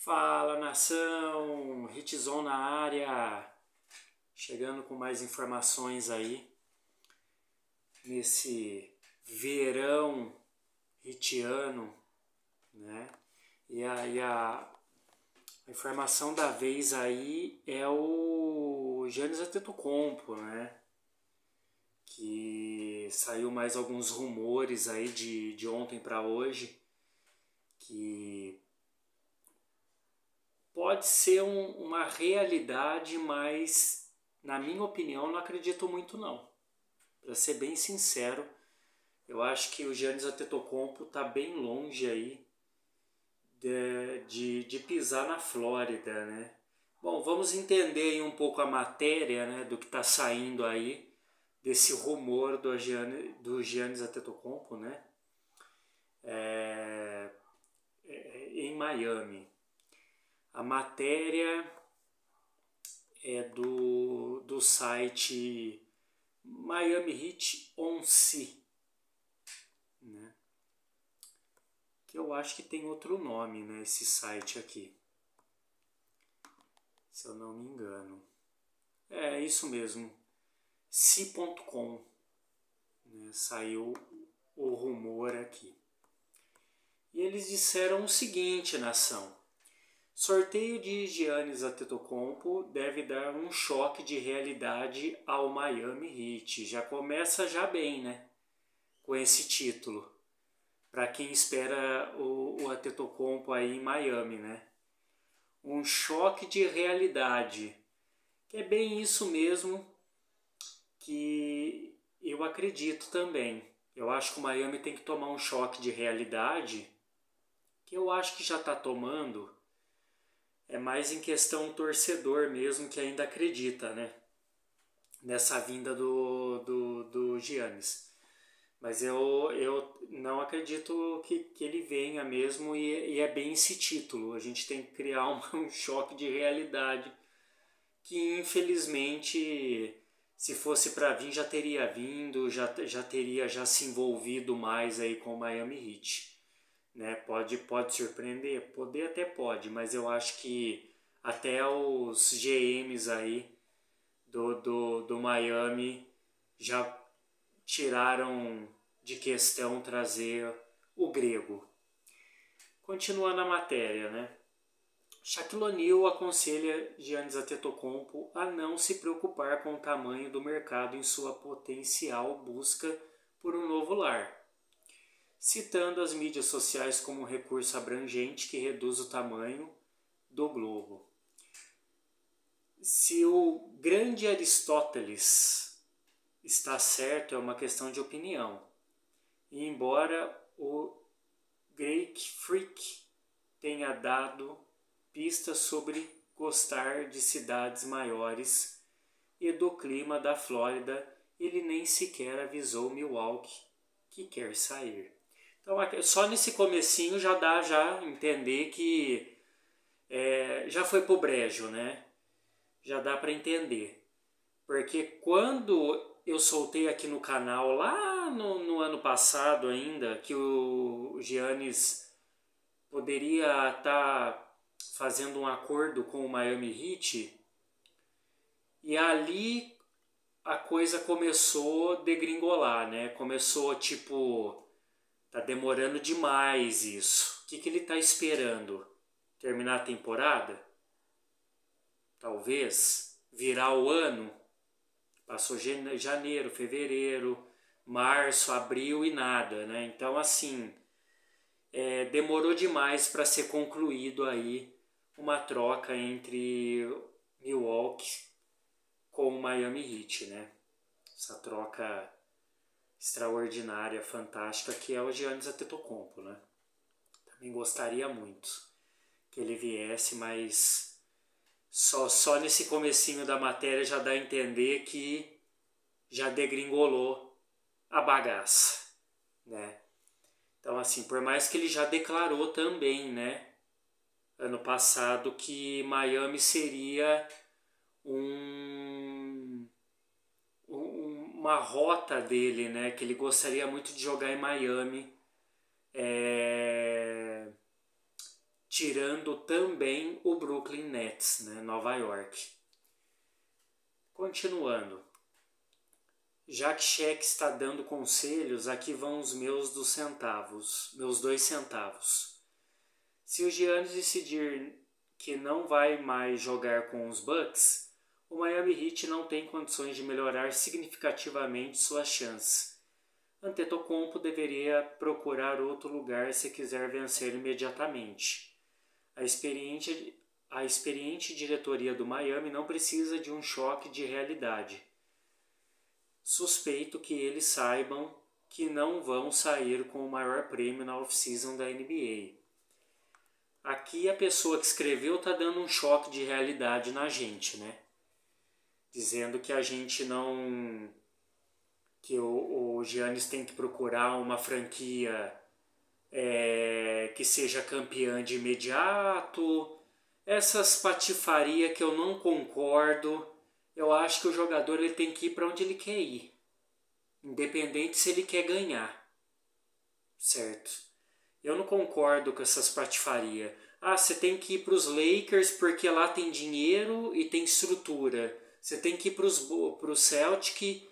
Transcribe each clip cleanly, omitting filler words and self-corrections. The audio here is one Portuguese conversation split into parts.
Fala nação, Hitzon na área, chegando com mais informações aí nesse verão hitiano, né? E aí a informação da vez aí é o Giannis Antetokounmpo, né? Que saiu mais alguns rumores aí de ontem para hoje que pode ser uma realidade, mas na minha opinião não acredito muito não. Para ser bem sincero, eu acho que o Giannis Antetokounmpo está bem longe aí de pisar na Flórida, né? Bom, vamos entender aí um pouco a matéria, né, do que está saindo aí desse rumor do Giannis Antetokounmpo, né? Em Miami. A matéria é do site Miami Heat on Sea, né? Que eu acho que tem outro nome, né, esse site aqui, se eu não me engano. É isso mesmo, sea.com, né? Saiu o rumor aqui. E eles disseram o seguinte, nação: sorteio de Giannis Antetokounmpo deve dar um choque de realidade ao Miami Heat. Já começa já bem, né? Com esse título. Para quem espera o Antetokounmpo aí em Miami, né? Um choque de realidade. Que é bem isso mesmo que eu acredito também. Eu acho que o Miami tem que tomar um choque de realidade, que eu acho que já está tomando. É mais em questão torcedor mesmo, que ainda acredita, né? Nessa vinda do Giannis. Mas eu não acredito que ele venha mesmo, e é bem esse título. A gente tem que criar um choque de realidade que infelizmente, se fosse para vir, já teria vindo, já teria já se envolvido mais aí com o Miami Heat. Né? Pode surpreender? Poder até pode, mas eu acho que até os GMs aí do Miami já tiraram de questão trazer o grego. Continuando a matéria, né? Shaquille O'Neal aconselha Giannis Antetokounmpo a não se preocupar com o tamanho do mercado em sua potencial busca por um novo lar, citando as mídias sociais como um recurso abrangente que reduz o tamanho do globo. Se o grande Aristóteles está certo, é uma questão de opinião. E embora o Greek Freak tenha dado pistas sobre gostar de cidades maiores e do clima da Flórida, ele nem sequer avisou Milwaukee que quer sair. Então, só nesse comecinho já dá já entender que já foi pro brejo, né? Já dá para entender. Porque quando eu soltei aqui no canal, lá no ano passado ainda, que o Giannis poderia estar fazendo um acordo com o Miami Heat, e ali a coisa começou a degringolar, né? Começou tipo, tá demorando demais isso. O que ele tá esperando? Terminar a temporada? Talvez? Virar o ano? Passou janeiro, fevereiro, março, abril e nada, né? Então, assim, demorou demais para ser concluído aí uma troca entre Milwaukee com o Miami Heat, né? Essa troca extraordinária, fantástica, que é o Giannis Antetokounmpo, né? Também gostaria muito que ele viesse, mas só nesse comecinho da matéria já dá a entender que já degringolou a bagaça, né? Então, assim, por mais que ele já declarou também, né, ano passado, que Miami seria uma rota dele, né, que ele gostaria muito de jogar em Miami, tirando também o Brooklyn Nets, né, Nova York. Continuando. Já que Shaq está dando conselhos, aqui vão os meus 2 centavos. Se o Giannis decidir que não vai mais jogar com os Bucks, o Miami Heat não tem condições de melhorar significativamente suas chances. Antetokounmpo deveria procurar outro lugar se quiser vencer imediatamente. A experiente diretoria do Miami não precisa de um choque de realidade. Suspeito que eles saibam que não vão sair com o maior prêmio na off-season da NBA. Aqui a pessoa que escreveu está dando um choque de realidade na gente, né? Dizendo que a gente não... que o Giannis tem que procurar uma franquia que seja campeã de imediato. Essas patifarias que eu não concordo. Eu acho que o jogador ele tem que ir para onde ele quer ir. Independente se ele quer ganhar. Certo? Eu não concordo com essas patifarias. Você tem que ir para os Lakers porque lá tem dinheiro e tem estrutura. Você tem que ir para os Celtic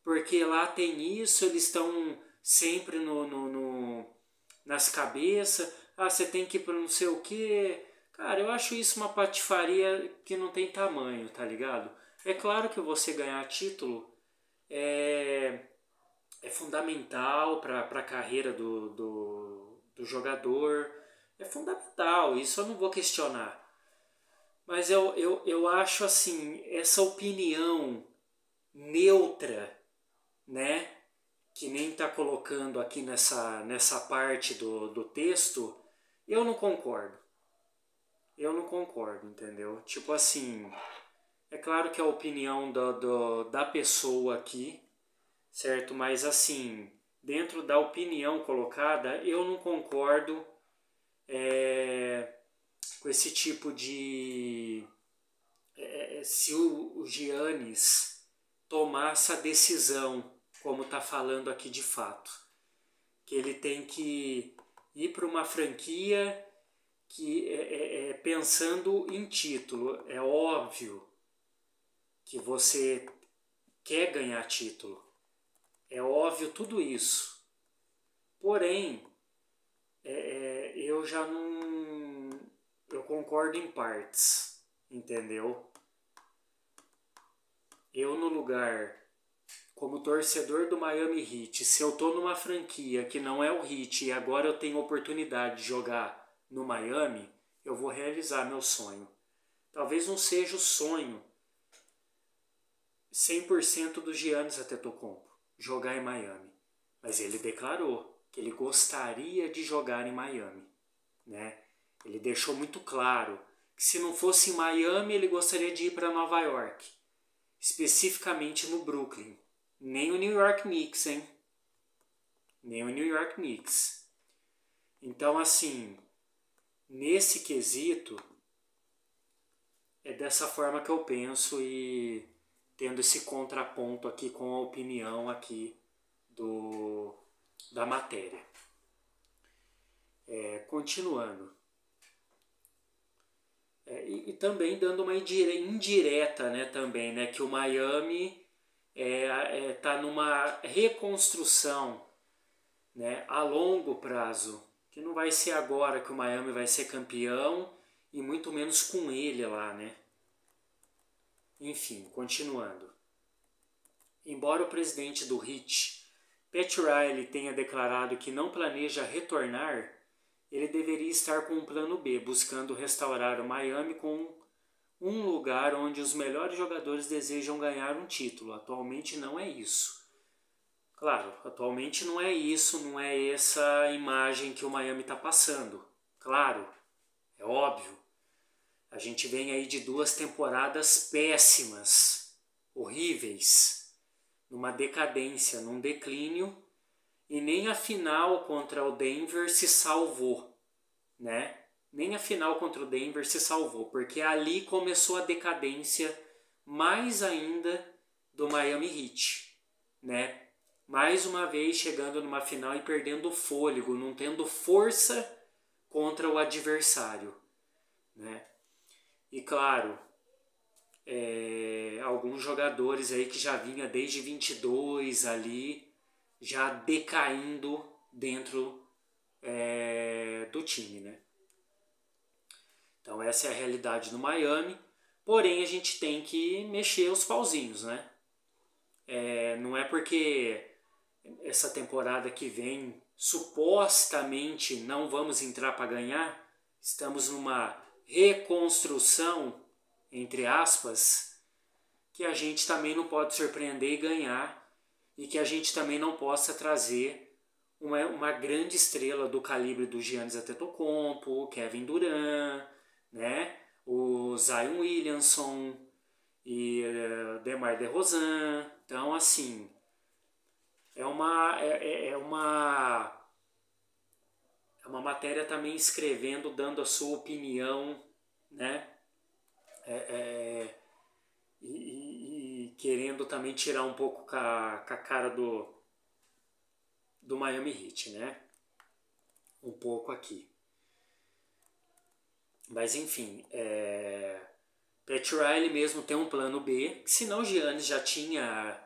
porque lá tem isso, eles estão sempre nas cabeças. Você tem que ir para não sei o quê. Cara, eu acho isso uma patifaria que não tem tamanho, tá ligado? É claro que você ganhar título é fundamental para a carreira do jogador. É fundamental, isso eu não vou questionar. Mas eu acho assim, essa opinião neutra, né, que nem está colocando aqui nessa parte do texto, eu não concordo. Eu não concordo, entendeu? Tipo assim, é claro que é a opinião da pessoa aqui, certo? Mas assim, dentro da opinião colocada, eu não concordo com esse tipo de... se o Giannis tomar essa decisão, como está falando aqui de fato, que ele tem que ir para uma franquia que pensando em título. É óbvio que você quer ganhar título. É óbvio tudo isso. Porém, eu já não... eu concordo em partes, entendeu? Eu no lugar, como torcedor do Miami Heat, se eu tô numa franquia que não é o Heat e agora eu tenho oportunidade de jogar no Miami, eu vou realizar meu sonho. Talvez não seja o sonho 100% do Giannis Antetokounmpo jogar em Miami, mas ele declarou que ele gostaria de jogar em Miami, né? Ele deixou muito claro que se não fosse em Miami, ele gostaria de ir para Nova York, especificamente no Brooklyn. Nem o New York Knicks, hein? Nem o New York Knicks. Então, assim, nesse quesito, é dessa forma que eu penso e tendo esse contraponto aqui com a opinião aqui da matéria. Continuando. E também dando uma indireta, né, também, né, que o Miami tá numa reconstrução, né, a longo prazo, que não vai ser agora que o Miami vai ser campeão e muito menos com ele lá, né. Enfim, continuando. Embora o presidente do Heat, Pat Riley, tenha declarado que não planeja retornar, ele deveria estar com um plano B, buscando restaurar o Miami com um lugar onde os melhores jogadores desejam ganhar um título. Atualmente não é isso. Claro, atualmente não é isso, não é essa imagem que o Miami está passando. Claro, é óbvio. A gente vem aí de 2 temporadas péssimas, horríveis, numa decadência, num declínio, e nem a final contra o Denver se salvou, né? Nem a final contra o Denver se salvou, porque ali começou a decadência mais ainda do Miami Heat, né? Mais uma vez chegando numa final e perdendo o fôlego, não tendo força contra o adversário, né? E claro, alguns jogadores aí que já vinha desde 22 ali, já decaindo dentro do time, né? Então essa é a realidade no Miami, porém a gente tem que mexer os pauzinhos, né? Não é porque essa temporada que vem supostamente não vamos entrar para ganhar, estamos numa reconstrução, entre aspas, que a gente também não pode surpreender e ganhar, e que a gente também não possa trazer uma grande estrela do calibre do Giannis Antetokounmpo, Kevin Durant, né? O Zion Williamson e DeMar DeRozan. Então, assim, é uma matéria também escrevendo, dando a sua opinião, né? E querendo também tirar um pouco com a cara do Miami Heat, né? Um pouco aqui. Mas enfim, Pat Riley mesmo tem um plano B, que senão o Giannis já tinha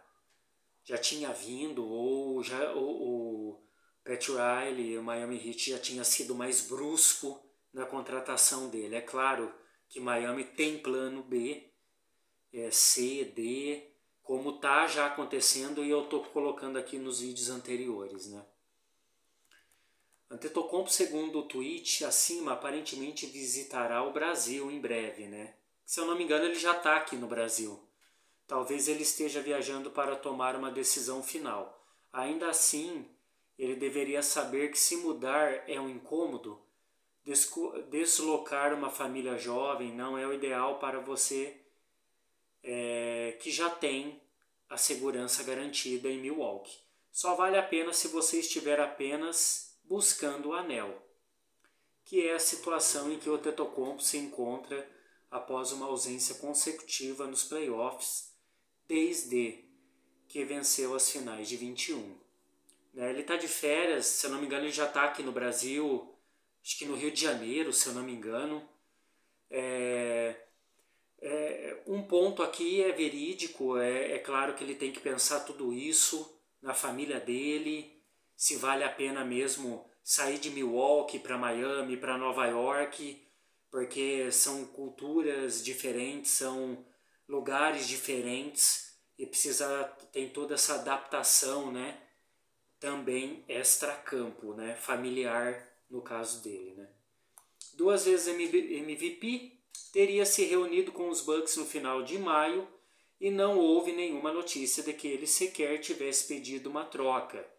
vindo, ou o Pat Riley, o Miami Heat já tinha sido mais brusco na contratação dele. É claro que Miami tem plano B, C, D, como está já acontecendo e eu estou colocando aqui nos vídeos anteriores, né? Antetokounmpo, segundo o tweet acima, aparentemente visitará o Brasil em breve, né? Se eu não me engano, ele já está aqui no Brasil. Talvez ele esteja viajando para tomar uma decisão final. Ainda assim, ele deveria saber que se mudar é um incômodo. Deslocar uma família jovem não é o ideal para você que já tem a segurança garantida em Milwaukee. Só vale a pena se você estiver apenas buscando o anel, que é a situação em que o Antetokounmpo se encontra após uma ausência consecutiva nos playoffs desde que venceu as finais de 21. Ele está de férias, se eu não me engano ele já está aqui no Brasil, acho que no Rio de Janeiro, se eu não me engano. Um ponto aqui é verídico, é claro que ele tem que pensar tudo isso na família dele, se vale a pena mesmo sair de Milwaukee para Miami, para Nova York, porque são culturas diferentes, são lugares diferentes e tem toda essa adaptação, né? Também extra-campo, né? Familiar no caso dele, né? 2 vezes MVP, teria se reunido com os Bucks no final de maio e não houve nenhuma notícia de que ele sequer tivesse pedido uma troca.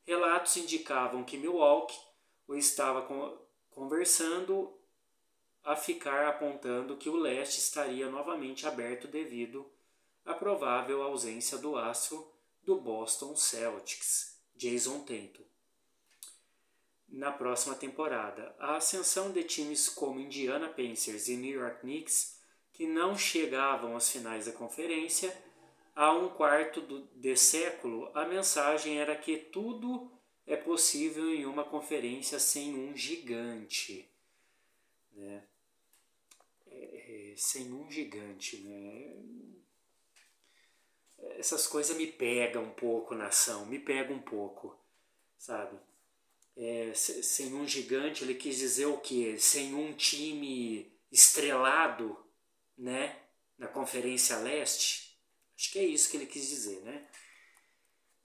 Relatos indicavam que Milwaukee o estava conversando a ficar apontando que o leste estaria novamente aberto devido à provável ausência do astro do Boston Celtics, Jason Tatum, na próxima temporada. A ascensão de times como Indiana Pacers e New York Knicks, que não chegavam às finais da conferência, há um quarto de século, a mensagem era que tudo é possível em uma conferência sem um gigante, né? Sem um gigante, né? Essas coisas me pegam um pouco, nação, me pegam um pouco, sabe? Sem um gigante, ele quis dizer o quê? Sem um time estrelado, né? Na Conferência Leste. Acho que é isso que ele quis dizer, né?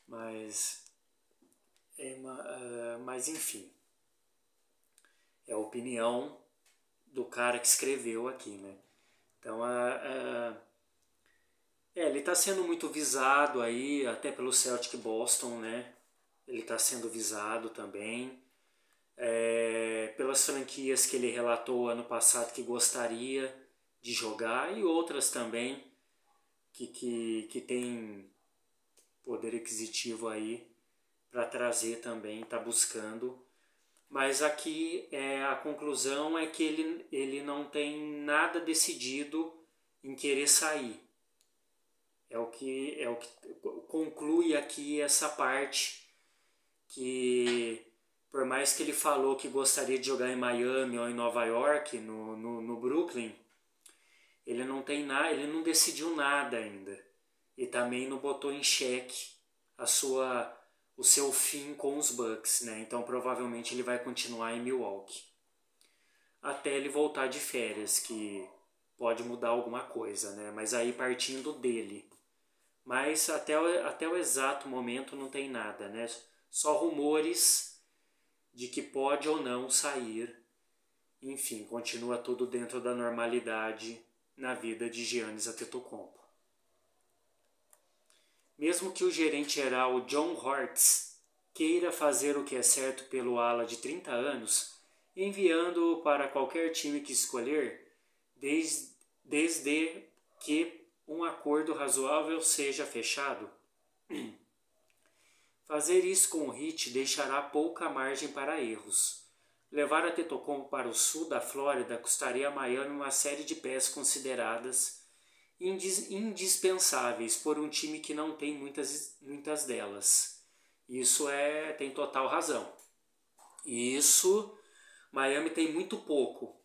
Mas enfim, é a opinião do cara que escreveu aqui, né? Então, ele está sendo muito visado aí, até pelo Celtic Boston, né? Ele está sendo visado também. Pelas franquias que ele relatou ano passado que gostaria de jogar e outras também que tem poder aquisitivo aí para trazer também, está buscando. Mas aqui a conclusão é que ele não tem nada decidido em querer sair. É o que conclui aqui essa parte que por mais que ele falou que gostaria de jogar em Miami ou em Nova York, no Brooklyn, ele não tem nada, ele não decidiu nada ainda. E também não botou em xeque o seu fim com os Bucks, né? Então provavelmente ele vai continuar em Milwaukee. Até ele voltar de férias, que pode mudar alguma coisa, né? Mas aí partindo dele. Mas até o exato momento não tem nada, né? Só rumores de que pode ou não sair. Enfim, continua tudo dentro da normalidade na vida de Giannis Antetokounmpo. Mesmo que o gerente geral John Hortz queira fazer o que é certo pelo ala de 30 anos, enviando-o para qualquer time que escolher, desde que um acordo razoável seja fechado, fazer isso com o Heat deixará pouca margem para erros. Levar Antetokounmpo para o sul da Flórida custaria a Miami uma série de peças consideradas indispensáveis por um time que não tem muitas delas. Isso tem total razão. Isso, Miami tem muito pouco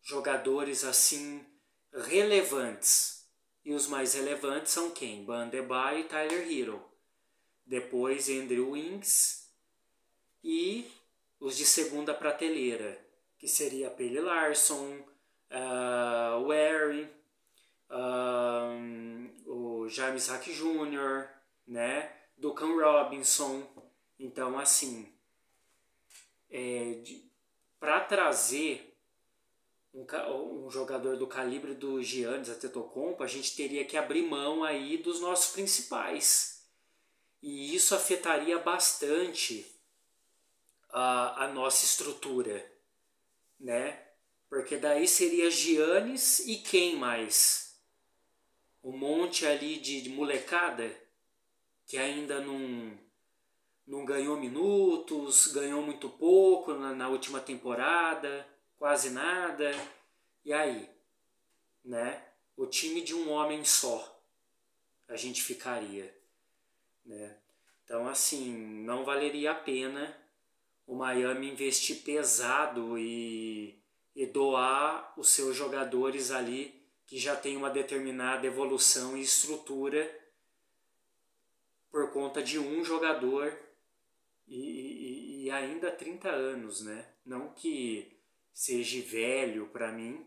jogadores assim relevantes. E os mais relevantes são quem? Bam Adebayo e Tyler Hero. Depois Andrew Wiggins e os de segunda prateleira, que seria Pelle Larsson, o Harry, o James Hack Jr., né? Duncan Robinson. Então, assim, para trazer um jogador do calibre do Giannis Antetokounmpo, a gente teria que abrir mão aí dos nossos principais. E isso afetaria bastante a nossa estrutura, né? Porque daí seria Giannis e quem mais? Um monte ali de molecada que ainda não ganhou minutos, ganhou muito pouco na última temporada, quase nada. E aí, né? O time de um homem só a gente ficaria, né? Então, assim, não valeria a pena o Miami investir pesado e doar os seus jogadores ali que já tem uma determinada evolução e estrutura por conta de um jogador e ainda 30 anos, né? Não que seja velho para mim,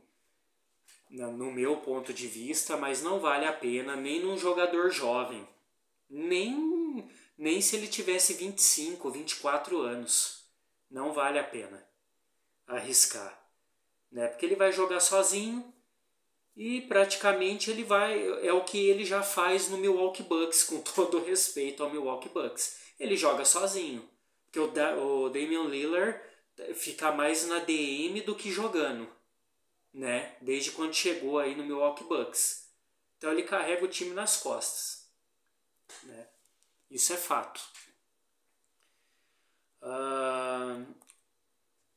no meu ponto de vista, mas não vale a pena nem num jogador jovem, nem se ele tivesse 25, 24 anos. Não vale a pena arriscar, né? Porque ele vai jogar sozinho e praticamente é o que ele já faz no Milwaukee Bucks, com todo respeito ao Milwaukee Bucks. Ele joga sozinho, porque o Damian Lillard fica mais na DM do que jogando, né? Desde quando chegou aí no Milwaukee Bucks. Então ele carrega o time nas costas, né? Isso é fato.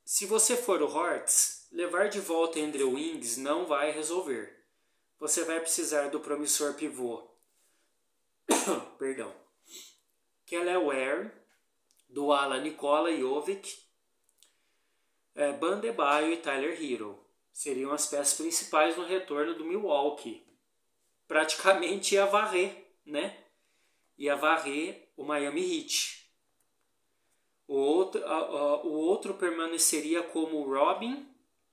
Se você for o Hortz, levar de volta Andrew Wiggins não vai resolver. Você vai precisar do promissor pivô perdão, Kelly Ware, do ala Nikola Jovic, Bam Adebayo e Tyler Hero. Seriam as peças principais no retorno do Milwaukee. Praticamente ia varrer, né? Ia varrer o Miami Heat. O outro permaneceria como Robin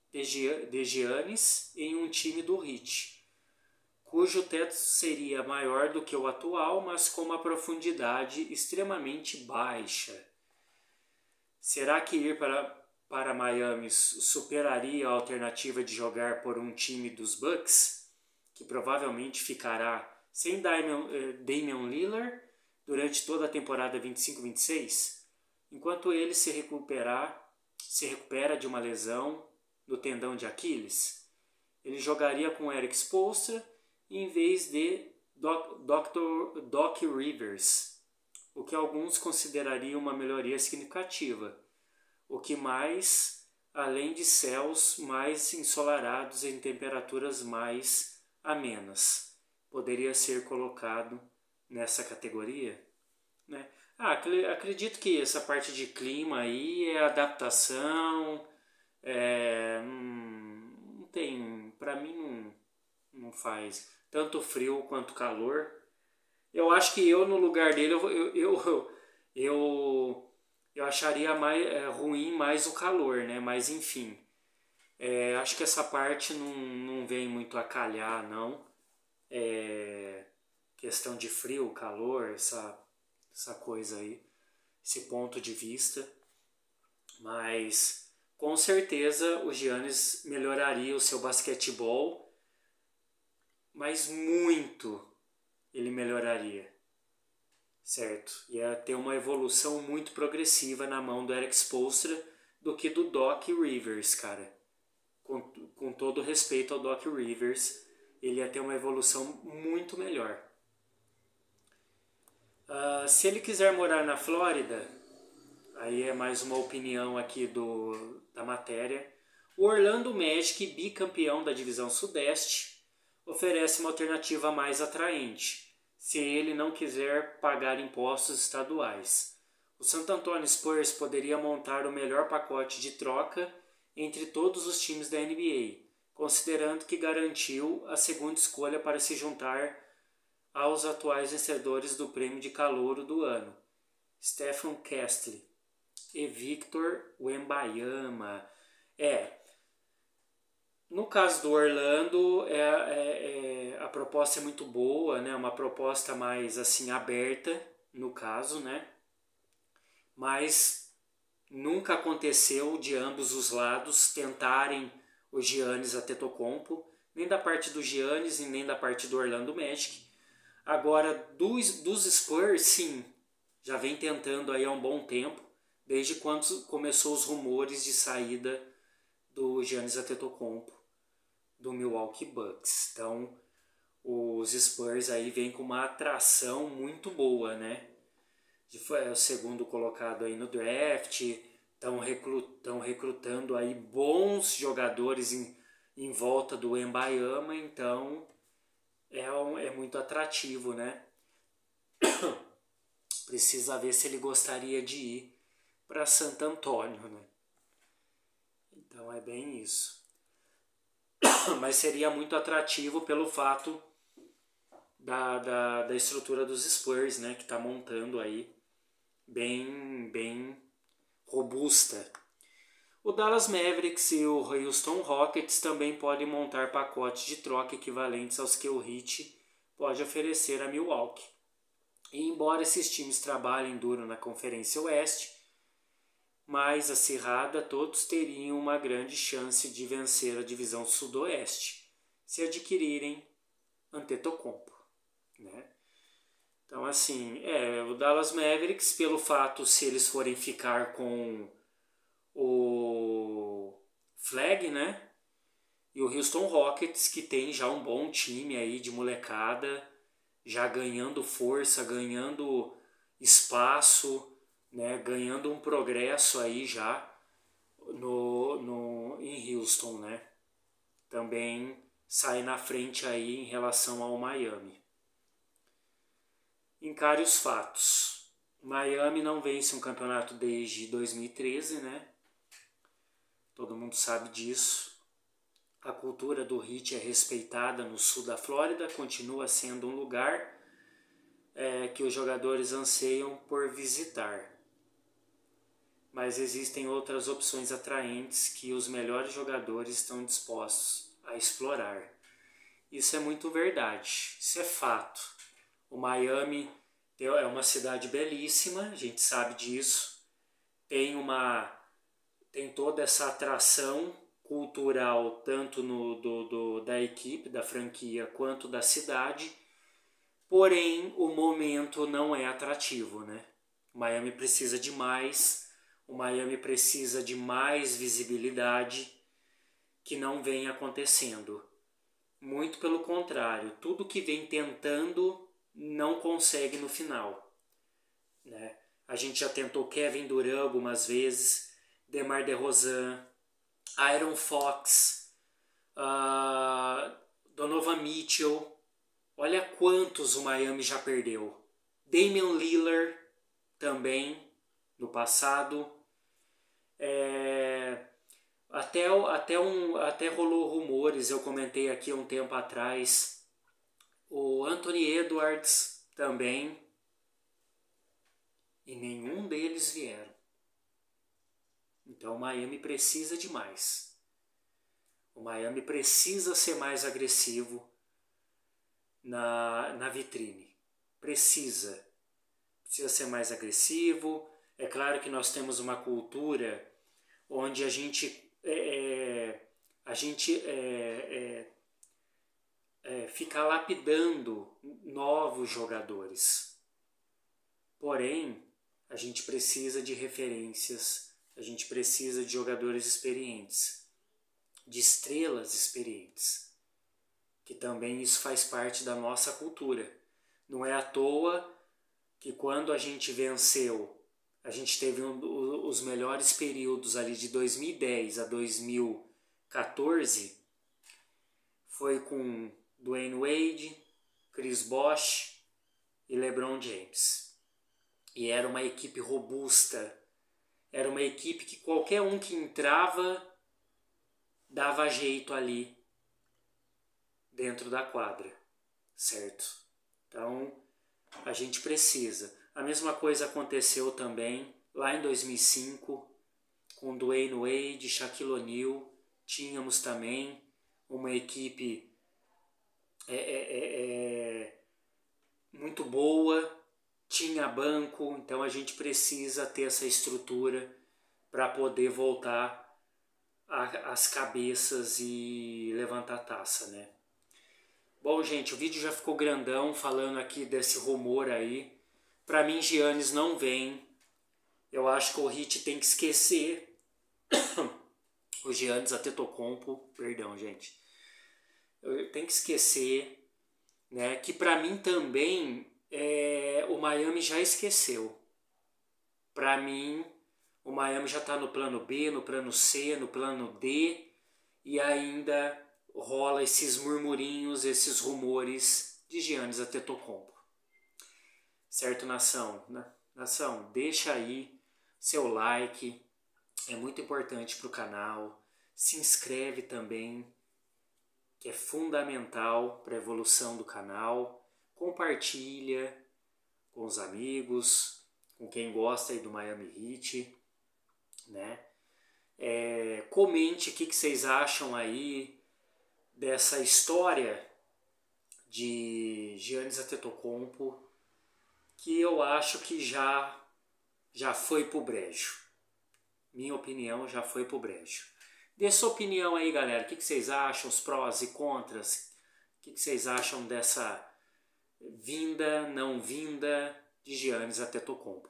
de Giannis em um time do Heat, cujo teto seria maior do que o atual, mas com uma profundidade extremamente baixa. Será que ir para Miami superaria a alternativa de jogar por um time dos Bucks, que provavelmente ficará sem Damian Lillard durante toda a temporada 25-26? Enquanto ele se recupera de uma lesão no tendão de Aquiles, ele jogaria com Eric Spoelstra em vez de Doc Rivers, o que alguns considerariam uma melhoria significativa, o que mais, além de céus mais ensolarados em temperaturas mais amenas, poderia ser colocado nessa categoria, né? Acredito que essa parte de clima aí é adaptação, não tem, para mim não faz tanto frio quanto calor. Eu acho que eu no lugar dele eu acharia mais ruim mais o calor, né? Mas enfim, acho que essa parte não vem muito a calhar, não. Questão de frio, calor, essa coisa aí, esse ponto de vista. Mas com certeza o Giannis melhoraria o seu basquetebol, mas muito ele melhoraria, certo? Ia ter uma evolução muito progressiva na mão do Erik Spoelstra do que do Doc Rivers, cara. Com todo respeito ao Doc Rivers, ele ia ter uma evolução muito melhor. Se ele quiser morar na Flórida, aí é mais uma opinião aqui da matéria. O Orlando Magic, bicampeão da divisão Sudeste, oferece uma alternativa mais atraente, se ele não quiser pagar impostos estaduais. O San Antonio Spurs poderia montar o melhor pacote de troca entre todos os times da NBA, considerando que garantiu a segunda escolha para se juntar aos atuais vencedores do prêmio de calouro do ano, Stephen Castle e Victor Wembanyama. No caso do Orlando, a proposta é muito boa, né? Uma proposta mais assim aberta, no caso, né? Mas nunca aconteceu de ambos os lados tentarem o Giannis Antetokounmpo, nem da parte do Giannis e nem da parte do Orlando Magic. Agora, dos Spurs, sim, já vem tentando aí há um bom tempo, desde quando começou os rumores de saída do Giannis Antetokounmpo do Milwaukee Bucks. Então, os Spurs aí vêm com uma atração muito boa, né? Foi o segundo colocado aí no draft, estão recrutando aí bons jogadores em volta do Wembanyama, então é muito atrativo, né? Precisa ver se ele gostaria de ir para Santo Antônio, né? Então é bem isso. Mas seria muito atrativo pelo fato da estrutura dos Spurs, né? Que está montando aí bem robusta. O Dallas Mavericks e o Houston Rockets também podem montar pacotes de troca equivalentes aos que o Heat pode oferecer a Milwaukee. E embora esses times trabalhem duro na Conferência Oeste, mais acirrada, todos teriam uma grande chance de vencer a divisão Sudoeste, se adquirirem Antetokounmpo, né? Então, assim, o Dallas Mavericks, pelo fato, se eles forem ficar com o Flag, né? E o Houston Rockets, que tem já um bom time aí de molecada, já ganhando força, ganhando espaço, né? Ganhando um progresso aí já em Houston, né? Também sai na frente aí em relação ao Miami. Encare os fatos. Miami não vence um campeonato desde 2013, né? Todo mundo sabe disso. A cultura do Heat é respeitada no sul da Flórida, continua sendo um lugar que os jogadores anseiam por visitar. Mas existem outras opções atraentes que os melhores jogadores estão dispostos a explorar. Isso é muito verdade, isso é fato. O Miami é uma cidade belíssima, a gente sabe disso. Tem toda essa atração cultural, tanto da equipe, da franquia, quanto da cidade. Porém, o momento não é atrativo, né? O Miami precisa de mais, o Miami precisa de mais visibilidade que não vem acontecendo. Muito pelo contrário, tudo que vem tentando não consegue no final, né? A gente já tentou Kevin Durant algumas vezes, DeMar DeRozan, Aaron Fox, Donovan Mitchell. Olha quantos o Miami já perdeu. Damian Lillard, também no passado. Até rolou rumores, eu comentei aqui um tempo atrás, o Anthony Edwards também, e nenhum deles vieram. Então o Miami precisa de mais. O Miami precisa ser mais agressivo na vitrine. Precisa ser mais agressivo. É claro que nós temos uma cultura onde a gente fica lapidando novos jogadores. Porém, a gente precisa de referências, a gente precisa de jogadores experientes, de estrelas experientes, que também isso faz parte da nossa cultura. Não é à toa que quando a gente venceu, a gente teve os melhores períodos ali de 2010 a 2014, foi com Dwayne Wade, Chris Bosh e LeBron James. E era uma equipe robusta, era uma equipe que qualquer um que entrava dava jeito ali dentro da quadra, certo? Então, a gente precisa. A mesma coisa aconteceu também lá em 2005, com Dwayne Wade, Shaquille O'Neal. Tínhamos também uma equipe muito boa, tinha banco, então a gente precisa ter essa estrutura para poder voltar às cabeças e levantar a taça, né? Bom, gente, o vídeo já ficou grandão falando aqui desse rumor aí. Para mim, Giannis não vem. Eu acho que o Heat tem que esquecer o Giannis Antetokounmpo, perdão, gente. Tem que esquecer, né? Que para mim também o Miami já esqueceu. Para mim, o Miami já está no plano B, no plano C, no plano D e ainda rola esses murmurinhos, esses rumores de Giannis Antetokounmpo. Certo, nação? Nação, deixa aí seu like, é muito importante para o canal. Se inscreve também, que é fundamental para a evolução do canal. Compartilha com os amigos, com quem gosta aí do Miami Heat, né? Comente o que vocês acham aí dessa história de Giannis Antetokounmpo, que eu acho que já foi pro brejo. Minha opinião, já foi pro brejo. Dê sua opinião aí, galera. O que vocês acham, os prós e contras? O que vocês acham dessa vinda, não vinda de Giannis Antetokounmpo?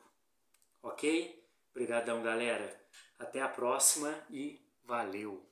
Ok? Obrigadão, galera. Até a próxima e valeu!